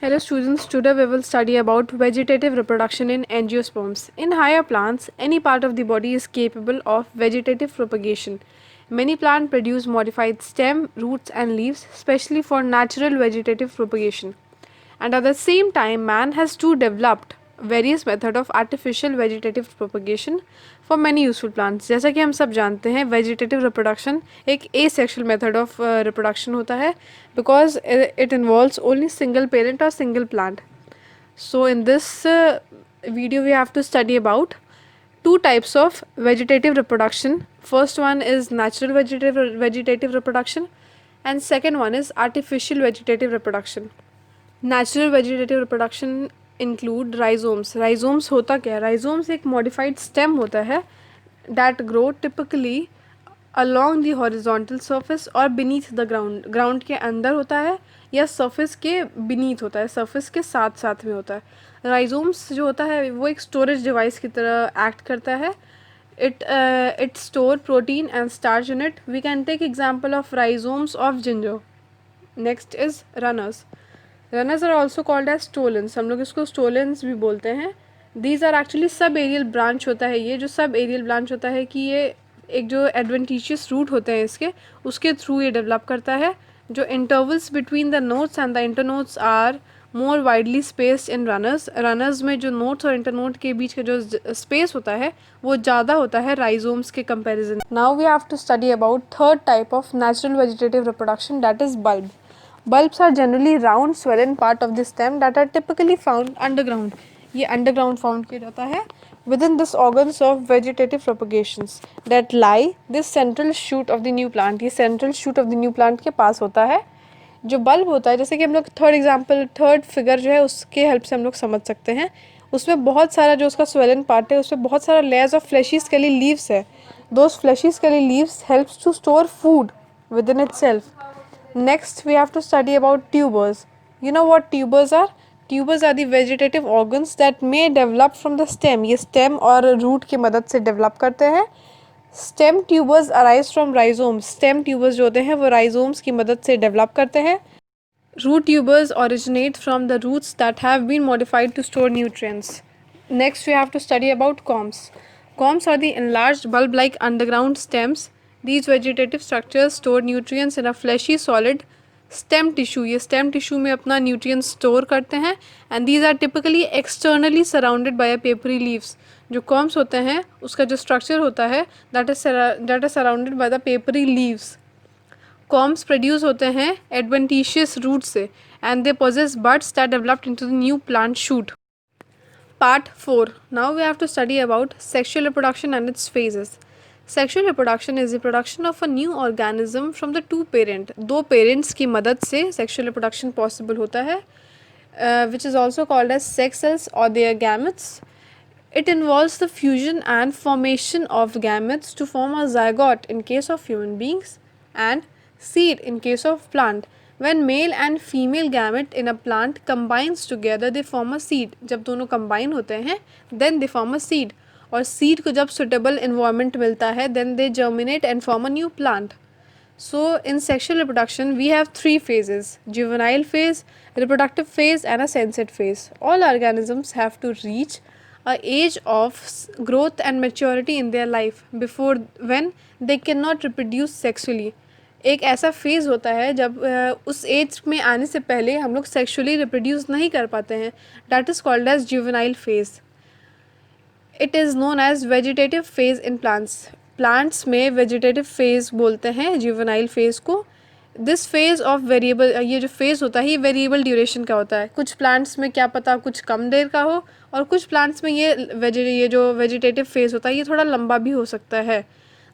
Hello students, today we will study about vegetative reproduction in angiosperms. In higher plants, any part of the body is capable of vegetative propagation. Many plants produce modified stem, roots and leaves, especially for natural vegetative propagation. And at the same time, man has too developed various method of artificial vegetative propagation for many useful plants. जैसा कि हम सब जानते हैं vegetative reproduction एक asexual method of reproduction होता है because it involves only single parent or single plant. So in this video we have to study about two types of vegetative reproduction. First one is natural vegetative reproduction and second one is artificial vegetative reproduction. Natural vegetative reproduction include rhizomes. Rhizomes होता क्या है? Rhizomes एक modified stem होता है that grow typically along the horizontal surface और beneath the ground. Ground के अंदर होता है या सर्फेस के बीनीथ होता है, सर्फेस के साथ साथ में होता है. राइजोम्स जो होता है वो एक स्टोरेज डिवाइस की तरह एक्ट करता है. It store protein and starch in it. We can take example of rhizomes of ginger. Next is runners. Runners are also called as stolons. हम लोग इसको स्टोलेंस भी बोलते हैं. These are actually sub aerial branch होता है. ये जो सब एरियल ब्रांच होता है कि ये एक जो एडवेंटिशियस रूट होते हैं इसके, उसके थ्रू ये डेवलप करता है. जो intervals between the nodes and the internodes are more widely spaced in runners. Runners में जो नोट्स और इंटरनोट के बीच का जो स्पेस होता है वो ज़्यादा होता है राइजोम्स के comparison. Now we have to study about third type of natural vegetative reproduction, that is bulb. Bulbs are generally round swollen part of the stem that are typically found underground. ये underground found किया जाता है within this organs of vegetative propagations that lie this central shoot of the new plant. ये central shoot of the new plant के पास होता है. जो bulb होता है, जैसे कि हम लोग थर्ड फिगर जो है उसके हेल्प से हम लोग समझ सकते हैं. उसमें बहुत सारा जो उसका swollen part है उसमें बहुत सारा layers of fleshy scaly leaves है. Those fleshy scaly leaves helps to store food within itself. Next we have to study about tubers. You know what tubers are? Tubers are the vegetative organs that may develop from the stem. ये stem और root की मदद से develop करते हैं. Stem tubers arise from rhizomes. Stem tubers जो होते हैं वो rhizomes की मदद से develop करते हैं. Root tubers originate from the roots that have been modified to store nutrients. Next we have to study about corms. Corms are the enlarged bulb-like underground stems. These vegetative structures store nutrients in a fleshy solid stem tissue. ये stem tissue में अपना nutrients store करते हैं and these are typically externally surrounded by a papery leaves. जो corms होते हैं उसका जो structure होता है that is surrounded by the papery leaves. Corms produce होते हैं adventitious roots से and they possess buds that developed into the new plant shoot. Part 4. Now we have to study about sexual reproduction and its phases. Sexual reproduction is the production of a new organism from the two parent. दो parents की मदद से sexual reproduction possible होता है, which is also called as sex cells or their gametes. It involves the fusion and formation of gametes to form a zygote in case of human beings and seed in case of plant. When male and female gamete in a plant combines together, they form a seed. जब दोनों combine होते हैं, then they form a seed. और seed को जब suitable environment मिलता है then they germinate and form a new plant. So in sexual reproduction we have three phases: juvenile phase, reproductive phase and a senescent phase. All organisms have to reach a age of growth and maturity in their life before when they can not reproduce sexually. एक ऐसा phase होता है जब उस as में आने से पहले हम लोग सेक्सुअली रिप्रोड्यूस नहीं कर पाते हैं. That is called as juvenile phase. It is known as vegetative phase in plants. Plants में वेजिटेटिव फेज़ बोलते हैं जुवेनाइल फेज़ को. दिस फेज़ ऑफ वेरिएबल, ये जो फेज़ होता है ये वेरिएबल ड्यूरेशन का होता है. कुछ प्लांट्स में क्या पता कुछ कम देर का हो और कुछ प्लांट्स में ये जो वेजिटेटिव फेज़ होता है ये थोड़ा लंबा भी हो सकता है.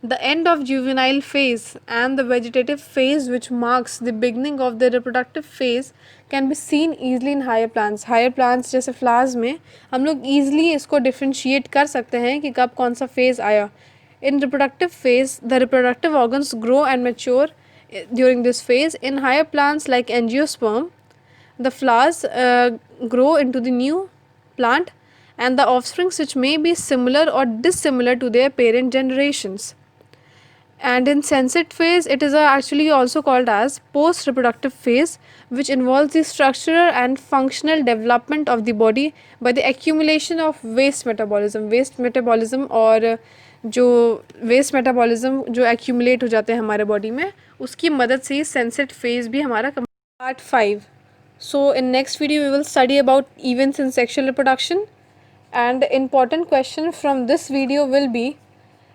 The end of juvenile phase and the vegetative phase, which marks the beginning of the reproductive phase, can be seen easily in higher plants. Higher plants जैसे flowers में हम लोग easily इसको differentiate कर सकते हैं कि कब कौन सा phase आया. In reproductive phase, the reproductive organs grow and mature during this phase. In higher plants like angiosperm, the flowers grow into the new plant and the offsprings which may be similar or dissimilar to their parent generations. And in sensate phase, it is actually also called as post reproductive phase, which involves the structural and functional development of the body by the accumulation of waste metabolism. Waste metabolism और जो waste metabolism जो accumulate हो जाते हैं हमारे body में, उसकी मदद से ही सेंसेट फेज भी हमारा part 5. So in next video we will study about events in sexual reproduction, and important question from this video will be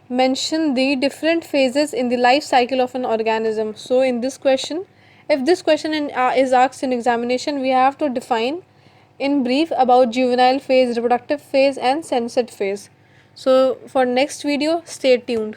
mention the different phases in the life cycle of an organism. So in this question, if this question is asked in examination, we have to define in brief about juvenile phase, reproductive phase and sensate phase. So for next video, stay tuned.